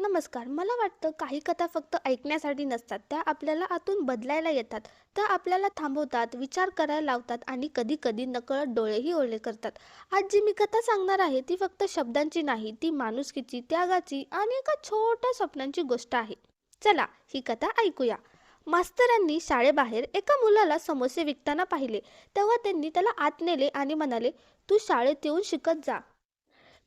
नमस्कार. मला वाटतं काही कथा फक्त ऐकण्यासाठी नसतात. त्या आपल्याला आतून बदलायला येतात. त्या आपल्याला थांबवतात, विचार करायला लावतात आणि कधी-कधी नकळत डोळेही ओले करतात. आज जी मी कथा सांगणार आहे ती फक्त शब्दांची नाही, ती माणुसकीची, त्यागाची आणि एका छोट्या स्वप्नांची गोष्ट आहे. चला, ही कथा ऐकूया. मास्तरांनी शाळेबाहेर एका मुलाला समोसे विकताना पाहिले. तेव्हा त्यांनी त्याला आत नेले आणि म्हणाले, "तू शाळेत येऊन शिकत जा.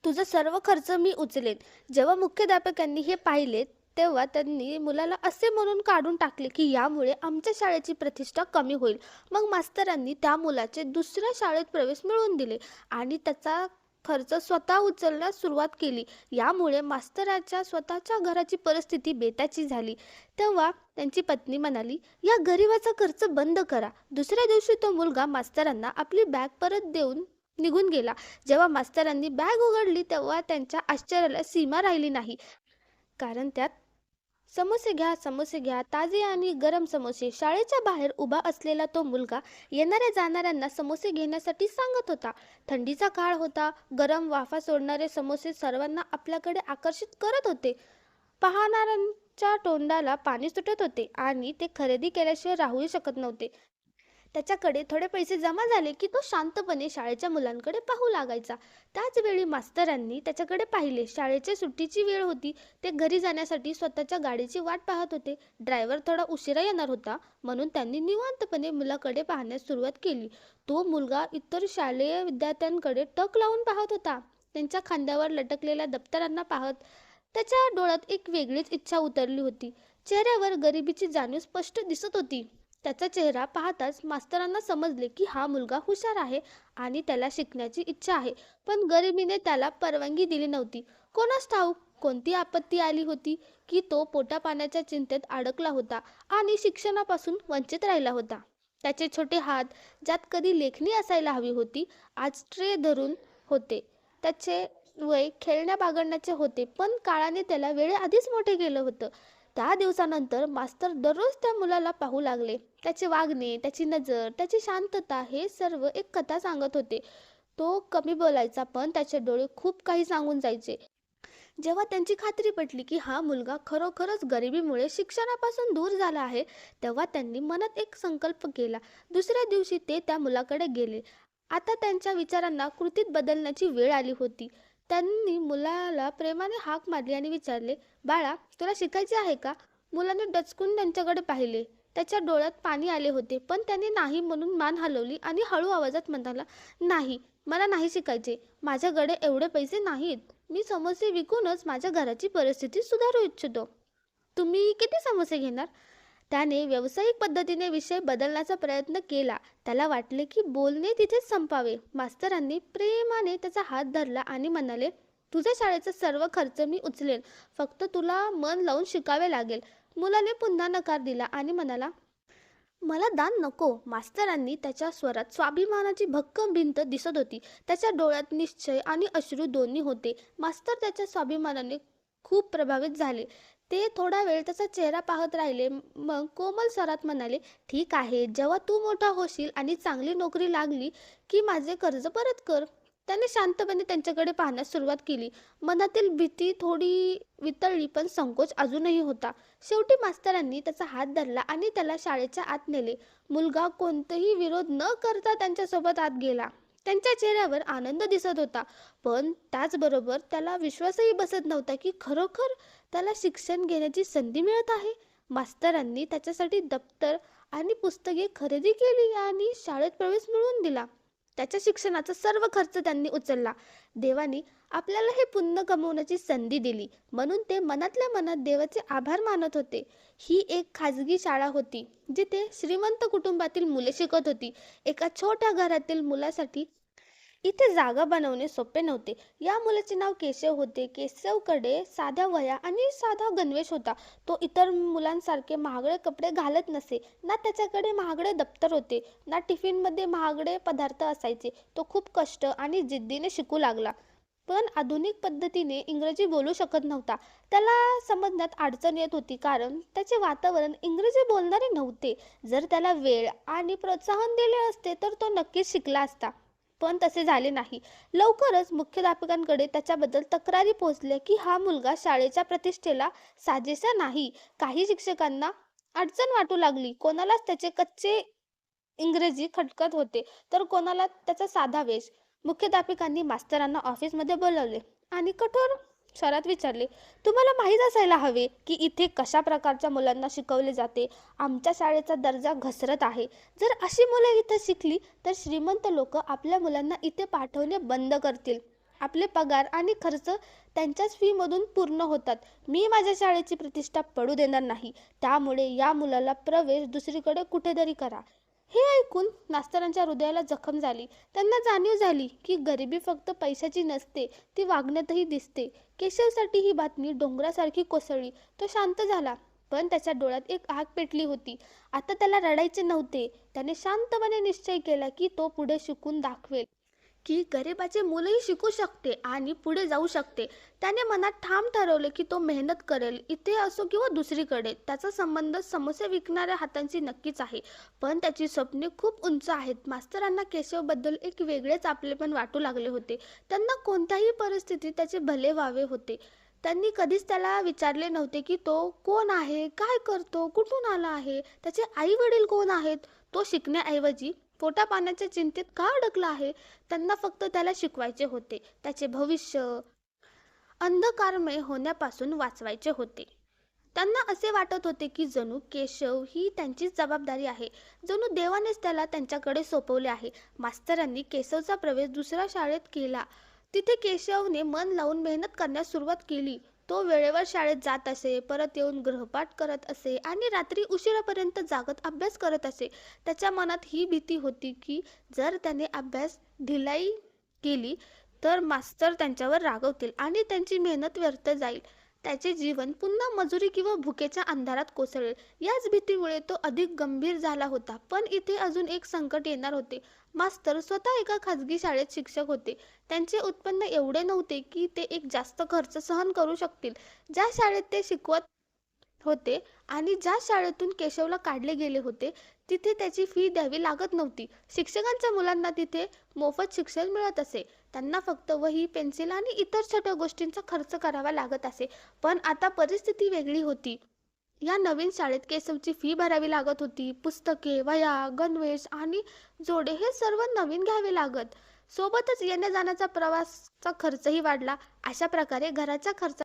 तुझा सर्व खर्च मी उचलेन." जेव्हा मुख्याध्यापकांनी हे पाहिले, तेव्हा त्यांनी मुलाला असे म्हणून काढून टाकले की यामुळे आमच्या शाळेची प्रतिष्ठा कमी होईल. मग मास्तरांनी त्या मुलाचे दुसऱ्या शाळेत प्रवेश मिळवून दिले आणि त्याचा खर्च स्वतः उचलण्यास सुरुवात केली. यामुळे मास्तराच्या स्वतःच्या घराची परिस्थिती बेताची झाली. तेव्हा त्यांची पत्नी म्हणाली, "या गरिबाचा खर्च बंद करा." दुसऱ्या दिवशी तो मुलगा मास्तरांना आपली बॅग परत देऊन निघून गेला. जेव्हा मास्तरांनी बॅग उघडली तेव्हा त्यांच्या आश्चर्याला सीमा राहिली नाही. कारण त्यात "समोसे घ्या, समोसे घ्या, ताजे आणि गरम समोसे." शाळेच्या बाहेर उभा असलेला तो मुलगा येणाऱ्या जाणाऱ्यांना समोसे घेण्यासाठी सांगत होता. थंडीचा काळ होता. गरम वाफा सोडणारे समोसे सर्वांना आपल्याकडे आकर्षित करत होते. पाहणाऱ्यांच्या तोंडाला पाणी सुटत होते आणि ते खरेदी केल्याशिवाय राहूही शकत नव्हते. त्याच्याकडे थोडे पैसे जमा झाले की तो शांतपणे शाळेच्या मुलांकडे पाहू लागायचा. त्याच वेळी मास्तरांनी त्याच्याकडे पाहिले. शाळेच्या सुट्टीची वेळ होती. ते घरी जाण्यासाठी स्वतःच्या गाडीची वाट पाहत होते. ड्रायव्हर थोडा उशिरा येणार होता, म्हणून त्यांनी निवांतपणे मुलाकडे पाहण्यास सुरुवात केली. तो मुलगा इतर शालेय विद्यार्थ्यांकडे टक लावून पाहत होता. त्यांच्या खांद्यावर लटकलेल्या दप्तरांना पाहत त्याच्या डोळ्यात एक वेगळीच इच्छा उतरली होती. चेहऱ्यावर गरिबीची जाणीव स्पष्ट दिसत होती. त्याचा चेहरा पाहताच मास्तरांना समजले की हा मुलगा हुशार आहे आणि त्याला शिकण्याची इच्छा आहे. पण गरिबीने त्याला परवानगी दिली नव्हती. कोणास ठाऊक कोणती आपत्ती आली होती की तो पोटापाण्याच्या चिंतेत अडकला होता आणि शिक्षणापासून वंचित राहिला होता. त्याचे छोटे हात, ज्यात कधी लेखणी असायला हवी होती, आज ट्रे धरून होते. त्याचे वय खेळण्या बागडण्याचे होते, पण काळाने त्याला वेळेआधीच मोठे केलं होतं. त्या दिवसानंतर मास्तर दररोज त्या मुलाला पाहू लागले. त्याचे वागणे, त्याची नजर, त्याची शांतता हे सर्व एक कथा सांगत होते. तो कमी बोलायचा, पण त्याचे डोळे खूप काही सांगून जायचे. जेव्हा त्यांची खात्री पटली की हा मुलगा खरोखरच गरिबीमुळे शिक्षणापासून दूर झाला आहे, तेव्हा त्यांनी मनात एक संकल्प केला. दुसऱ्या दिवशी ते त्या मुलाकडे गेले. आता त्यांच्या विचारांना कृतीत बदलण्याची वेळ आली होती. त्यांनी मुलाला प्रेमाने हाक मारली आणि विचारले, "बाळा, तुला शिकायचे आहे का?" मुलाने डचकून त्यांच्याकडे पाहिले. त्याच्या डोळ्यात पाणी आले होते, पण त्याने नाही म्हणून मान हलवली आणि हळू आवाजात म्हणाला, "नाही, मला नाही शिकायचे. माझ्याकडे एवढे पैसे नाहीत. मी समोसे विकूनच माझ्या घराची परिस्थिती सुधारू इच्छितो." "तुम्ही किती समोसे घेणार?" त्याने व्यावसायिक पद्धतीने विषय बदलण्याचा प्रयत्न केला. त्याला वाटले की बोलणे तिथेच संपावे. मास्तरांनी प्रेमाने त्याचा हात धरला आणि म्हणाले, "तुझ्या शाळेचा सर्व खर्च मी उचलेन. फक्त तुला मन लावून शिकावे लागेल." मुलाने पुन्हा नकार दिला आणि म्हणाला, "मला दान नको." मास्तरांनी त्याच्या स्वरात स्वाभिमानाची भक्कम भिंत दिसत होती. त्याच्या डोळ्यात निश्चय आणि अश्रू दोन्ही होते. मास्तर त्याच्या स्वाभिमानाने खूप प्रभावित झाले. ते थोडा वेळ त्याचा चेहरा पाहत राहिले. मग कोमल स्वरात म्हणाले, "ठीक आहे, जेव्हा तू मोठा होशील आणि चांगली नोकरी लागली की माझे कर्ज परत कर." त्याने शांतपणे त्यांच्याकडे पाहण्यास सुरुवात केली. मनातील भीती थोडी वितळली, पण संकोच अजूनही होता. शेवटी मास्तरांनी त्याचा हात धरला आणि त्याला शाळेच्या आत नेले. मुलगा कोणताही विरोध न करता त्यांच्यासोबत आत गेला. त्यांच्या चेहऱ्यावर आनंद दिसत होता, पण त्याचबरोबर त्याला विश्वासही बसत नव्हता की खरोखर त्याला शिक्षण घेण्याची संधी मिळत आहे. मास्तरांनी त्याच्यासाठी दप्तर आणि पुस्तके खरेदी केली आणि शाळेत प्रवेश मिळवून दिला. त्याच्या शिक्षणाचा सर्व खर्च त्यांनी उचलला. देवाने आपल्याला हे पुण्य कमवण्याची संधी दिली, म्हणून ते मनातल्या मनात देवाचे आभार मानत होते. ही एक खाजगी शाळा होती, जिथे श्रीमंत कुटुंबातील मुले शिकत होती. एका छोट्या घरातील मुलासाठी इथे जागा बनवणे सोपे नव्हते. या मुलाचे नाव केशव होते. केशवकडे साध्या वह्या आणि साधा गणवेश होता. तो इतर मुलांसारखे महागडे कपडे घालत नसे. ना त्याच्याकडे महागडे दप्तर होते, ना टिफिनमध्ये महागडे पदार्थ असायचे. तो खूप कष्ट आणि जिद्दीने शिकू लागला, पण आधुनिक पद्धतीने इंग्रजी बोलू शकत नव्हता. त्याला समजण्यात अडचण येत होती, कारण त्याचे वातावरण इंग्रजी बोलणारे नव्हते. जर त्याला वेळ आणि प्रोत्साहन दिले असते तर तो नक्कीच शिकला असता. पण तसे झाले नाही. लवकरच मुख्याध्यापकांकडे त्याच्याबद्दल तक्रारी पोहोचल्या की हा मुलगा शाळेच्या प्रतिष्ठेला साजेसा नाही. काही शिक्षकांना अडचण वाटू लागली. कोणालाच त्याचे कच्चे इंग्रजी खटकत होते, तर कोणाला त्याचा साधा वेश. मुख्याध्यापकांनी मास्तरांना ऑफिसमध्ये बोलावले आणि कठोर स्वरात विचारले, तुम्हाला माहीत असायला हवे की इथे कशा प्रकारच्या मुलांना शिकवले जाते. आमच्या शाळेचा दर्जा घसरत आहे. जर अशी मुलं इथे शिकली तर श्रीमंत लोक आपल्या मुलांना इथे पाठवणे बंद करतील. आपले पगार आणि खर्च त्यांच्याच फीमधून पूर्ण होतात. मी माझ्या शाळेची प्रतिष्ठा पडू देणार नाही. त्यामुळे या मुलाला प्रवेश दुसरीकडे कुठेतरी करा. हे ऐकून मास्तरांच्या हृदयाला जखम झाली. त्यांना जाणीव झाली की गरिबी फक्त पैशाची नसते, ती वागण्यातही दिसते. केशवसाठी ही बातमी डोंगरासारखी कोसळली. तो शांत झाला, पण त्याच्या डोळ्यात एक आग पेटली होती. आता त्याला रडायचे नव्हते. त्याने शांतपणे निश्चय केला की तो पुढे शिकून दाखवेल की गरिबाचे मुलंही शिकू शकते आणि पुढे जाऊ शकते. त्याने मनात ठाम ठरवले की तो मेहनत करेल, इथे असो किंवा दुसरीकडे. त्याचा संबंध समोसे विकणाऱ्या हातांची नक्कीच आहे, पण त्याची स्वप्ने खूप उंच आहेत. मास्तरांना केशवबद्दल एक वेगळेच आपलेपण वाटू लागले होते. त्यांना कोणत्याही परिस्थितीत त्याचे भले व्हावे होते. त्यांनी कधीच त्याला विचारले नव्हते की तो कोण आहे, काय करतो, कुठून आला आहे, त्याचे आई वडील कोण आहेत. तो शिकण्याऐवजी पोटापाण्याच्या चिंतेत का अडकला आहे. त्यांना फक्त त्याला शिकवायचे होते, त्याचे भविष्य अंधकारमय होण्यापासून वाचवायचे होते. त्यांना असे वाटत होते की जणू केशव ही त्यांचीच जबाबदारी आहे, जणू देवानेच त्याला त्यांच्याकडे सोपवले आहे. मास्तरांनी केशवचा प्रवेश दुसऱ्या शाळेत केला. तिथे केशवने मन लावून मेहनत करण्यास सुरुवात केली. तो वेळेवर शाळेत जात असे, परत येऊन गृहपाठ करत असे आणि रात्री उशिरापर्यंत जागत अभ्यास करत असे. त्याच्या मनात ही भीती होती की जर त्याने अभ्यास ढिलाई केली तर मास्तर त्यांच्यावर रागवतील आणि त्यांची मेहनत व्यर्थ जाईल. त्याचे जीवन पुन्हा मजुरी किंवा भुकेच्या अंधारात कोसळेल. याच भीतीमुळे तो अधिक गंभीर झाला होता. पण इथे अजून एक संकट येणार होते. मास्तर स्वतः एका खाजगी शाळेत शिक्षक होते. त्यांचे उत्पन्न एवढे नव्हते की ते एक जास्त खर्च सहन करू शकतील. ज्या शाळेत ते शिकवत होते आणि ज्या शाळेतून केशवला काढले गेले होते, तिथे त्याची फी द्यावी लागत नव्हती. शिक्षकांच्या मुलांना तिथे मोफत शिक्षण मिळत असे. त्यांना फक्त वही, पेन्सिल आणि इतर छोट्या गोष्टींचा खर्च करावा लागत असे. पण आता परिस्थिती वेगळी होती. या नवीन शाळेत केशवची फी भरावी लागत होती. पुस्तके, वह्या, गणवेश आणि जोडे हे सर्व नवीन घ्यावे लागत. सोबतच येण्या जाण्याचा प्रवासाचा खर्चही वाढला. अशा प्रकारे घराच्या खर्चात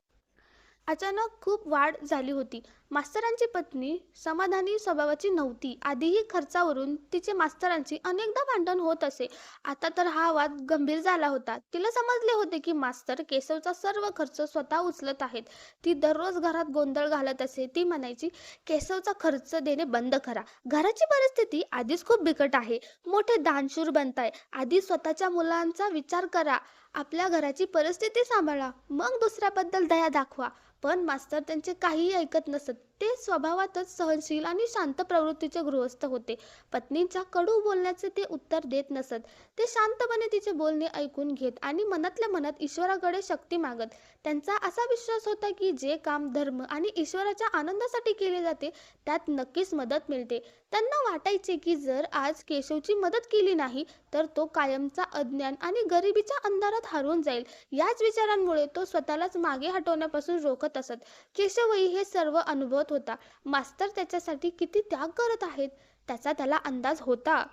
अचानक खूप वाढ झाली होती. मास्तरांची पत्नी समाधानी स्वभावाची नव्हती. आधीही खर्चावरून तिचे मास्तरांची अनेकदा भांडण होत असे. आता तर हा वाद गंभीर झाला होता. तिला समजले होते की मास्तर केशवचा सर्व खर्च स्वतः उचलत आहेत. ती दररोज घरात गोंधळ घालत असे. ती म्हणायची, केशवचा खर्च देणे बंद करा. घराची परिस्थिती आधीच खूप बिकट आहे. मोठे दानशूर बनताय. आधी स्वतःच्या मुलांचा विचार करा. आपल्या घराची परिस्थिती सांभाळा, मग दुसऱ्याबद्दल दया दाखवा. पण मास्तर त्यांचे काहीही ऐकत नसत. ते स्वभावातच सहनशील आणि शांत प्रवृत्तीचे गृहस्थ होते. पत्नीच्या कडू बोलण्याचे ते उत्तर देत नसत. ते शांतपणे तिचे बोलणे ऐकून घेत आणि मनातल्या मनात ईश्वराकडे शक्ती मागत. त्यांचा असा विश्वास होता की जे काम धर्म आणि ईश्वराच्या आनंदासाठी केले जाते त्यात नक्कीच मदत मिळते. त्यांना वाटायचे की जर आज केशवची मदत केली नाही तर तो कायमचा अज्ञान आणि गरिबीच्या अंधारात हरवून जाईल. याच विचारांमुळे तो स्वतःलाच मागे हटवण्यापासून रोखत असत. केशवही हे सर्व अनुभवत होता. मास्तर त्याच्यासाठी किती त्याग करत आहेत त्याचा त्याला अंदाज होता.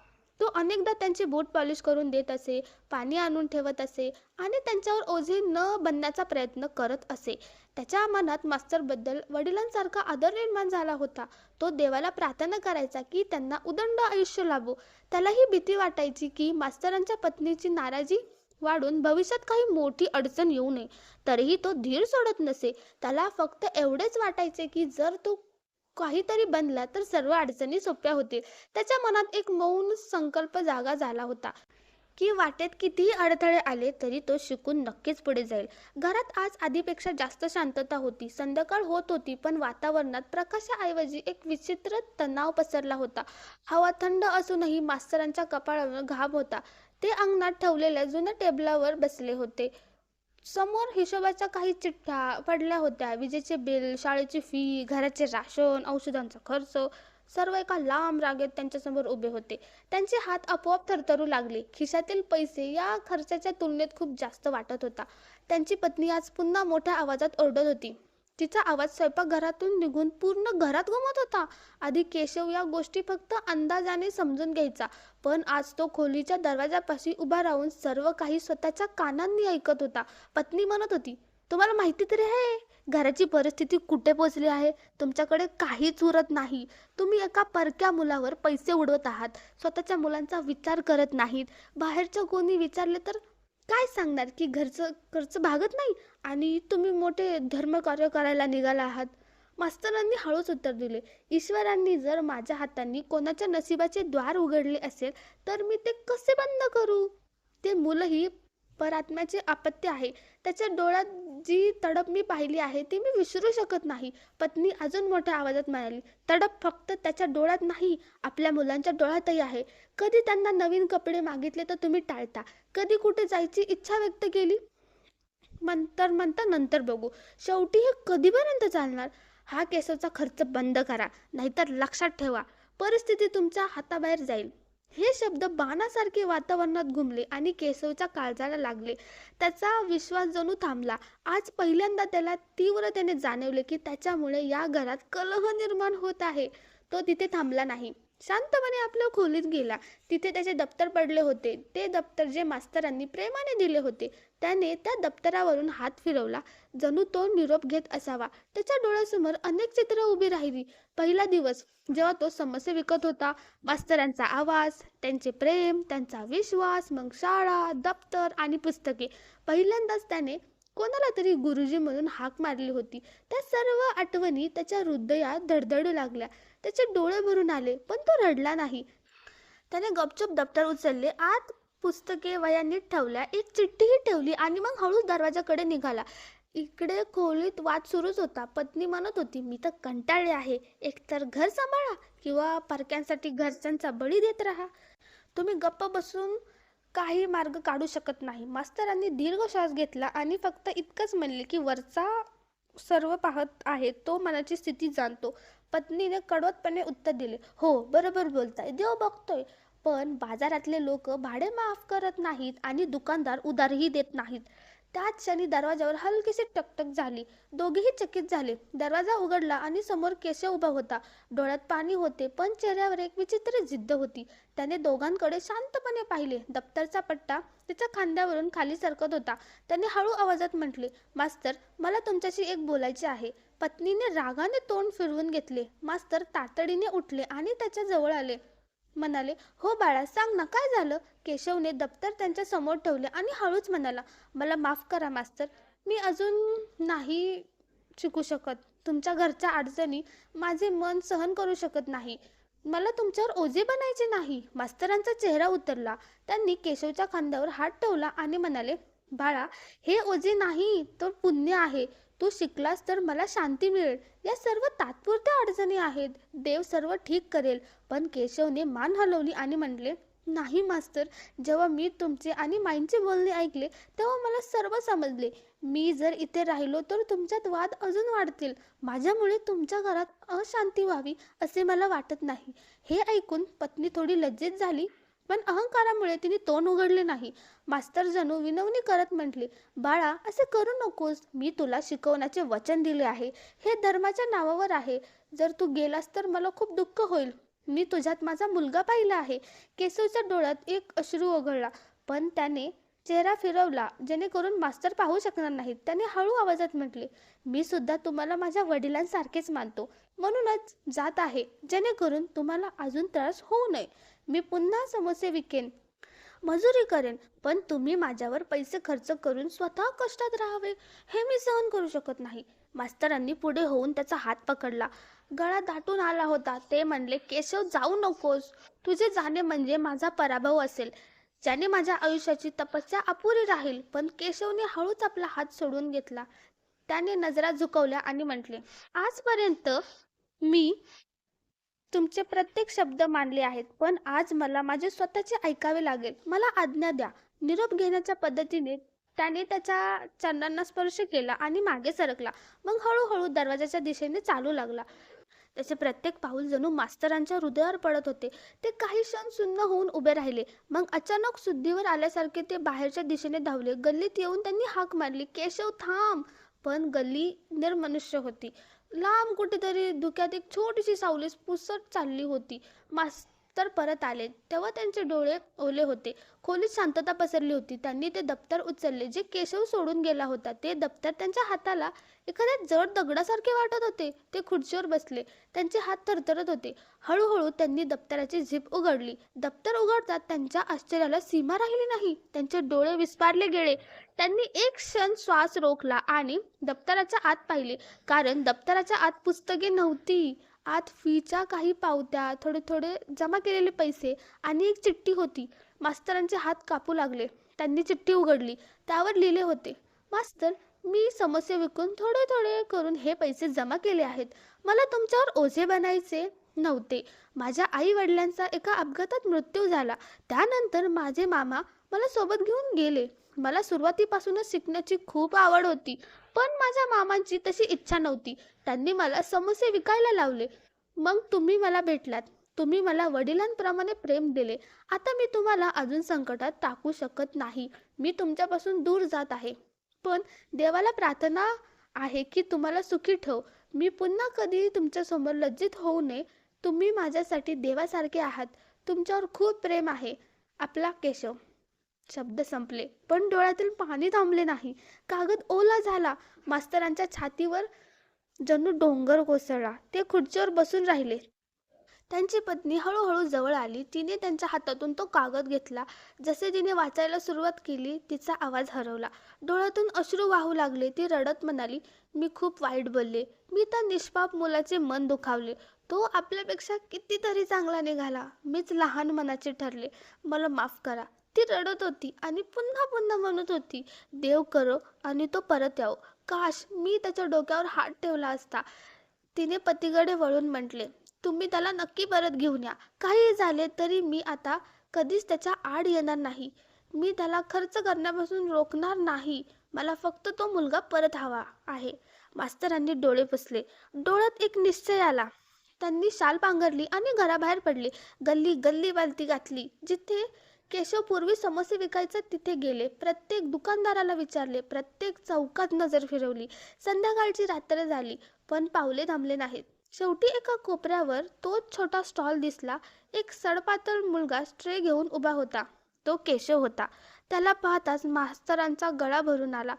तो अनेकदा त्यांचे बूट पॉलिश करून देत असे, पाणी आणून ठेवत असे आणि त्यांच्यावर ओझे न बनण्याचा प्रयत्न करत असे. त्याच्या मनात मास्तरबद्दल वडिलांसारखा आदर निर्माण झाला होता. तो देवाला प्रार्थना करायचा की त्यांना उदंड आयुष्य लाभो. त्याला ही भीती वाटायची की मास्तरांच्या पत्नीची नाराजी वाढून भविष्यात काही मोठी अडचण येऊ नये. तरीही तो धीर सोडत नसे. त्याला फक्त एवढेच वाटायचे की जर तो काहीतरी बनला तर सर्व अडचणी सोप्या होतील. त्याच्या मनात एक मौन संकल्प जागा झाला होता की वाटेत कितीही अडथळे आले तरी तो शिकून नक्कीच पुढे जाईल. घरात आज आधीपेक्षा जास्त शांतता होती. संध्याकाळ होत होती, पण वातावरणात प्रकाशाऐवजी एक विचित्र तणाव पसरला होता. हवा थंड असूनही मास्तरांच्या कपाळावर घाम होता. ते अंगणात ठेवलेल्या जुन्या टेबलावर बसले होते. समोर हिशोबाच्या काही चिठ्ठ्या पडल्या होत्या. विजेचे बिल, शाळेची फी, घराचे राशन, औषधांचा खर्च सर्व एका लांब रांगेत त्यांच्यासमोर उभे होते. त्यांचे हात आपोआप थरथरू लागले. खिशातील पैसे या खर्चाच्या तुलनेत खूप जास्त वाटत होता. त्यांची पत्नी आज पुन्हा मोठ्या आवाजात ओरडत होती. तिचा आवाज स्वयंपाकघरातून निघून पूर्ण घरात घुमत होता. आधी केशव या गोष्टी फक्त अंदाजाने समजून घ्यायचा, पण आज तो खोलीच्या दरवाजापाशी उभा राहून सर्व काही स्वतःच्या कानांनी ऐकत होता. पत्नी म्हणत होती, तुम्हाला माहिती तरी आहे घराची परिस्थिती कुठे पोहोचली आहे? तुमच्याकडे काहीच उरत नाही. तुम्ही एका परक्या मुलावर पैसे उडवत आहात. स्वतःच्या मुलांचा विचार करत नाहीत. बाहेरच्या कोणी विचारले तर काय सांगणार की घरचं खर्च भागत नाही आणि तुम्ही मोठे धर्मकार्य करायला निघाला आहात. मास्तरांनी हळूच उत्तर दिले, ईश्वरांनी जर माझ्या हातांनी कोणाच्या नशिबाचे द्वार उघडले असेल तर मी ते कसे बंद करू? ते मुलंही परात्म्याचे आपत्ती आहे. त्याच्या डोळ्यात जी तडप मी पाहिली आहे ती मी विसरू शकत नाही. पत्नी अजून मोठ्या आवाजात म्हणाली, तडप फक्त त्याच्या डोळ्यात नाही, आपल्या मुलांच्या डोळ्यातही आहे. कधी त्यांना नवीन कपडे मागितले तर तुम्ही टाळता. कधी कुठे जायची इच्छा व्यक्त केली म्हणता नंतर बघू. शेवटी हे कधीपर्यंत चालणार? हा केशवचा खर्च बंद करा, नाहीतर लक्षात ठेवा परिस्थिती तुमच्या हाताबाहेर जाईल. हे शब्द बाणासारखे वातावरणात घुमले आणि केशवच्या काळजाला लागले. त्याचा विश्वास जणू थांबला. आज पहिल्यांदा त्याला तीव्रतेने जाणवले की त्याच्यामुळे या घरात कलह निर्माण होत आहे. तो तिथे थांबला नाही. शांतपणे आपल्या खोलीत गेला. तिथे त्याचे दप्तर पडले होते. ते दप्तर जे मास्तरांनी प्रेमाने दिले होते. त्याने त्या दप्तरावरून हात फिरवला, जणू तो निरोप घेत असावा. त्याच्या डोळ्यासमोर अनेक चित्र उभी राहिली. पहिला दिवस जेव्हा तो समस्या विकत होता, मास्तरांचा आवाज, त्यांचे प्रेम, त्यांचा विश्वास, मग शाळा, दप्तर आणि पुस्तके. पहिल्यांदाच त्याने कोणाला तरी गुरुजी म्हणून हाक मारली होती. त्या सर्व आठवणी त्याच्या हृदयात धडधडू लागल्या. त्याचे डोळे भरून आले, पण तो रडला नाही. त्याने गपचूप दप्तर उचलले, आत पुस्तके वह्या नीट ठेवल्या, एक चिठ्ठीही ठेवली आणि मग हळूच दरवाजाकडे निघाला. इकडे खोलीत वाद सुरूच होता. पत्नी म्हणत होती, मी तर कंटाळले आहे. एकतर घर सांभाळा किंवा परक्यांसाठी घरच्यांचा बळी देत राहा. तुम्ही गप्प बसून काही मार्ग काढू शकत नाही. मास्तरांनी दीर्घ श्वास घेतला आणि फक्त इतकंच म्हणले की वरचा सर्व पाहत आहे, तो मनाची स्थिती जाणतो. पत्नीने कडवटपणे उत्तर दिले, हो बरोबर बोलताय, देव बघतोय. पण बाजारातले लोक भाडे माफ करत नाहीत आणि दुकानदार उधारही देत नाहीत. त्याच क्षणी दरवाजावर हलकीशी टकटक झाली. दोघेही चकित झाले. दरवाजा उघडला आणि समोर केशव उभा होता. डोळ्यात पाणी होते, पण चेहऱ्यावर एक विचित्र जिद्द होती. त्याने दोघांकडे शांतपणे पाहिले. दप्तरचा पट्टा त्याच्या खांद्यावरून खाली सरकत होता. त्याने हळू आवाजात म्हटले, मास्तर, मला तुमच्याशी एक बोलायचे आहे. पत्नीने रागाने तोंड फिरवून घेतले. मास्तर तातडीने उठले आणि त्याच्या जवळ आले. म्हणाले, हो बाळा, सांग ना, काय झालं? केशवने दप्तर त्यांच्या समोर ठेवले आणि हळूच म्हणाला, मला माफ करा मास्तर, मी अजून नाही शिकू शकत. तुमच्या घरच्या अडचणी माझे मन सहन करू शकत नाही. मला तुमच्यावर ओझे बनायचे नाही. मास्तरांचा चेहरा उतरला. त्यांनी केशवच्या खांद्यावर हात ठेवला आणि म्हणाले, बाळा, हे ओझे नाही, तो पुण्य आहे. तू शिकलास तर मला शांती मिळेल. या सर्व तात्पुरत्या अडचणी आहेत. देव सर्व ठीक करेल. पण केशवने मान हलवली आणि म्हटले, नाही मास्तर, जेव्हा मी तुमचे आणि माईंचे बोलणे ऐकले तेव्हा मला सर्व समजले. मी जर इथे राहिलो तर तुमच्यात वाद अजून वाढतील. माझ्यामुळे तुमच्या घरात अशांती व्हावी असे मला वाटत नाही. हे ऐकून पत्नी थोडी लज्जित झाली, पण अहंकारामुळे तिने तोंड उघडले नाही. मास्तर जणू विनवणी करत म्हटले, बाळा, असे करू नकोस. मी तुला शिकवण्याचे वचन दिले आहे. हे धर्माच्या नावावर आहे. जर तू गेलास तर मला खूप दुःख होईल. मी तुझ्यात माझा मुलगा पाहिला आहे. केशवच्या डोळ्यात एक अश्रू ओघळला, पण त्याने चेहरा फिरवला जेणेकरून मास्तर पाहू शकणार नाहीत. त्याने हळू आवाजात म्हटले, मी सुद्धा तुम्हाला माझ्या वडिलांसारखेच मानतो. म्हणूनच जात आहे, जेणेकरून तुम्हाला अजून त्रास होऊ नये. मी पुन्हा समोसे विकेन, मजुरी करेन, पण तुम्ही माझ्यावर पैसे खर्च करून स्वतः कष्टात राहावे हे मी सहन करू शकत नाही. मास्तरांनी पुढे होऊन त्याचा हात पकडला. गळा दाटून आला होता. ते म्हणले, केशव, जाऊ नकोस. तुझे जाणे म्हणजे माझा पराभव असेल, ज्याने माझ्या आयुष्याची तपस्या अपुरी राहील. पण केशवने हळूच आपला हात सोडून घेतला. त्याने नजरा झुकवल्या आणि म्हटले, आजपर्यंत मी तुमचे प्रत्येक शब्द मानले आहेत, पण आज मला माझे स्वतःचे ऐकावे लागेल. मला आज्ञा द्या. निरोप घेण्याच्या पद्धतीने त्याने त्याच्या चरणांना स्पर्श केला आणि मागे सरकला. मग हळूहळू दरवाजाच्या दिशेने चालू लागला. त्याचे प्रत्येक पाऊल जणू मास्तरांच्या हृदयावर पडत होते. ते काही क्षण सुन्न होऊन उभे राहिले. मग अचानक शुद्धीवर आल्यासारखे ते बाहेरच्या दिशेने धावले. गल्लीत येऊन त्यांनी हाक मारली, "केशव, थांब!" पण गल्ली निर्मनुष्य होती. लांब कुठेतरी धुक्यात एक छोटीशी सावली पुसट चालली होती. मास्तर परत आले तेव्हा त्यांचे डोळे ओले होते. खोलीत शांतता पसरली होती. त्यांनी ते दप्तर उचलले जे केशव सोडून गेला होता. ते दप्तर त्यांच्या हाताला एखाद्या जड दगडासारखे वाटत होते. ते खुर्चीवर बसले. त्यांचे हात थरथरत होते. हळूहळू त्यांनी दप्तराची झिप उघडली. दप्तर उघडताच त्यांच्या आश्चर्याला सीमा राहिली नाही. त्यांचे डोळे विस्फारले गेले. त्यांनी एक क्षण श्वास रोखला आणि दप्तराच्या आत पाहिले. कारण दप्तराच्या आत पुस्तके नव्हती. आत फीच्या काही पावत्या, थोडे थोडे जमा केलेले पैसे आणि एक चिठ्ठी होती. मास्तरांचे हात कापू लागले. त्यांनी चिठ्ठी उघडली. त्यावर लिहिले होते, "मास्तर, मी समस्या विकून थोडे थोडे करून हे पैसे जमा केले आहेत. मला तुमच्यावर ओझे बनायचे नव्हते. माझ्या आई वडिलांचा एका अपघातात मृत्यू झाला. त्यानंतर माझे मामा मला सोबत घेऊन गेले. मला सुरुवातीपासूनच शिकण्याची खूप आवड होती. पण माझ्या मामांची तशी इच्छा नव्हती. त्यांनी मला समस्या विकायला लावले. मग तुम्ही मला भेटलात. तुम्ही मला वडिलांप्रमाणे प्रेम दिले. आता मी तुम्हाला अजून संकटात टाकू शकत नाही. मी तुमच्यापासून दूर जात आहे. पण देवाला प्रार्थना आहे की तुम्हाला सुखी ठेव. मी पुन्हा कधी तुमच्यासमोर लज्जित होऊ नये. तुम्ही माझ्यासाठी देवासारखे आहात. तुमच्यावर खूप प्रेम आहे. आपला केशव." शब्द संपले, पण डोळ्यातील पाणी थांबले नाही. कागद ओला झाला. मास्तरांच्या छातीवर जणू डोंगर कोसळला. ते खुर्चीवर बसून राहिले. त्यांची पत्नी हळूहळू जवळ आली. तिने त्यांच्या हातातून तो कागद घेतला. जसे तिने वाचायला सुरुवात केली, तिचा आवाज हरवला. डोळ्यातून अश्रू वाहू लागले. ती रडत म्हणाली, "मी खूप वाईट बोलले. मी त्या निष्पाप मुलाचे मन दुखावले. तो आपल्यापेक्षा कितीतरी चांगला निघाला. मीच लहान मनाचे ठरले. मला माफ करा." ती रडत होती आणि पुन्हा पुन्हा म्हणत होती, "देव करो आणि तो परत यावं. काश मी त्याच्या डोक्यावर हात ठेवला असता." तिने पतीकडे वळून म्हटले, "तुम्ही त्याला नक्की परत घेऊन या. काही झाले तरी मी आता कधीच त्याच्या आड येणार नाही. मी त्याला खर्च करण्यापासून रोखणार नाही. मला फक्त तो मुलगा परत हवा आहे." मास्तरांनी डोळे पुसले. डोळ्यात एक निश्चय आला. त्यांनी शाल पांघरली आणि घराबाहेर पडले. गल्ली गल्ली पालथी घातली. जिथे केशव पूर्वी समोसे विकायचा तिथे गेले. प्रत्येक दुकानदाराला विचारले. प्रत्येक चौकात नजर फिरवली. संध्याकाळची रात्र झाली, पण पावले थांबले नाहीत. शेवटी एका कोपऱ्यावर तोच छोटा स्टॉल दिसला. एक सडपातळ मुलगा ट्रे घेऊन उभा होता. तो केशव होता. त्याला पाहताच मास्तरांचा गळा भरून आला.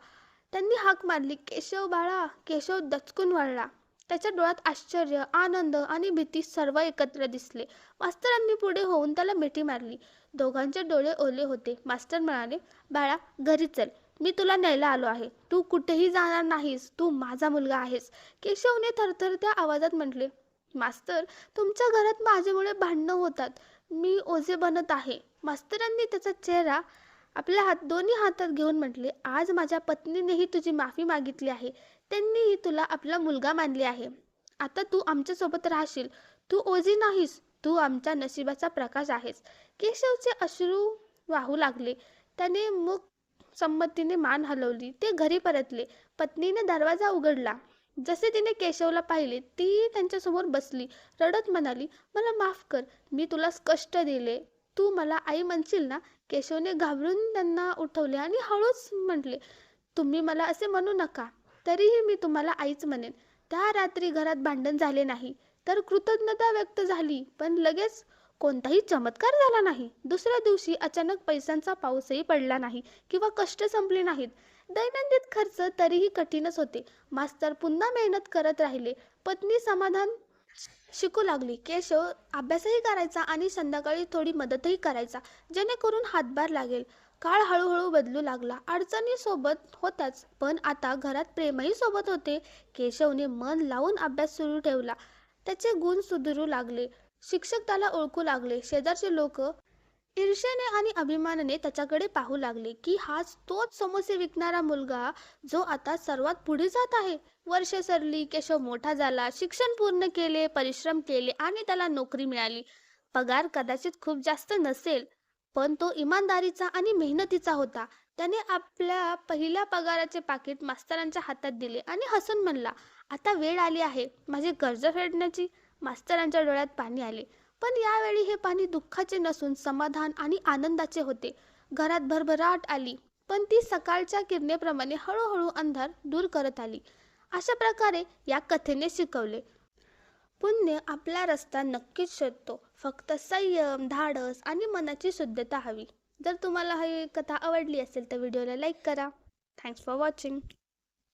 त्यांनी हाक मारली, "केशव बाळा." केशव दचकून वळला. त्याच्या डोळ्यात आश्चर्य, आनंद आणि भीती सर्व एकत्र दिसले. मास्तरांनी पुढे होऊन त्याला मिठी मारली. दोघांचे डोळे ओले होते. मास्तर म्हणाले, "बाळा, घरी चल. मी तुला न्यायला आलो आहे. तू कुठेही जाणार नाहीस. तू माझा मुलगा आहेस." केशवने थरथरत्या आवाजात म्हटले, "मास्तर, तुमच्या घरात माझ्यामुळे भांडणं होतात. मी ओझे बनत आहे." मास्तरांनी त्याचा चेहरा आपल्या दोन्ही हातात घेऊन म्हटले, "आज माझ्या पत्नीनेही तुझी माफी मागितली आहे. त्यांनीही तुला आपला मुलगा मानले आहे. आता तू आमच्यासोबत राहशील. तू ओझी नाहीस. तू आमच्या नशिबाचा प्रकाश आहेस." केशवचे अश्रू वाहू लागले. त्याने मूक संमतीने मान हलवली. ते घरी परतले. पत्नीने दरवाजा उघडला. जसे तिने केशवला पाहिले, ती त्यांच्यासमोर बसली. रडत म्हणाली, "मला माफ कर. मी तुला कष्ट दिले. तू मला आई म्हणशील ना?" केशवने घाबरून त्यांना उठवले आणि हळूच म्हटले, "तुम्ही मला असे म्हणू नका. तरीही मी तुम्हाला आईच म्हणेन." त्या रात्री घरात भांडण झाले नाही, तर कृतज्ञता व्यक्त झाली. पण लगेच कोणताही चमत्कार झाला नाही. दुसऱ्या दिवशी अचानक पैशांचा पाऊसही पडला नाही किंवा कष्ट संपले नाहीत. दैनंदिन खर्च तरीही कठीणच होते. मास्तर पुन्हा मेहनत करत राहिले. पत्नी समाधान शिकू लागली. केशव अभ्यासही करायचा आणि संध्याकाळी थोडी मदतही करायचा, जेणेकरून हातभार लागेल. काळ हळूहळू बदलू लागला. अडचणी सोबत होत्याच, पण आता घरात प्रेमही सोबत होते. केशवने मन लावून अभ्यास सुरू ठेवला. त्याचे गुण सुधारू लागले. शिक्षक त्याला ओळखू लागले. शेजारचे लोक ईर्ष्येने आणि अभिमानाने त्याच्याकडे पाहू लागले की हाच तोच समोसे विकणारा मुलगा जो आता सर्वात पुढे जात आहे. वर्ष सरली. केशव मोठा झाला. शिक्षण पूर्ण केले, परिश्रम केले आणि त्याला नोकरी मिळाली. पगार कदाचित खूप जास्त नसेल, पण तो इमानदारीचा आणि मेहनतीचा होता. त्याने आपल्या पहिल्या पगाराचे पाकिट मास्तरांच्या हातात दिले आणि हसून म्हणला, "आता वेळ आली आहे माझे कर्ज फेडण्याची." मास्तरांच्या डोळ्यात पाणी आले. पण यावेळी हे पाणी दुःखाचे नसून समाधान आणि आनंदाचे होते. घरात भरभराट आली, पण ती सकाळच्या किरणेप्रमाणे हळूहळू अंधार दूर करत आली. अशा प्रकारे या कथेने शिकवले, पुण्य आपला रस्ता नक्कीच शोधतो. फक्त संयम, धाडस आणि मनाची शुद्धता हवी. जर तुम्हाला ही कथा आवडली असेल तर व्हिडिओला लाईक करा. Thanks for watching.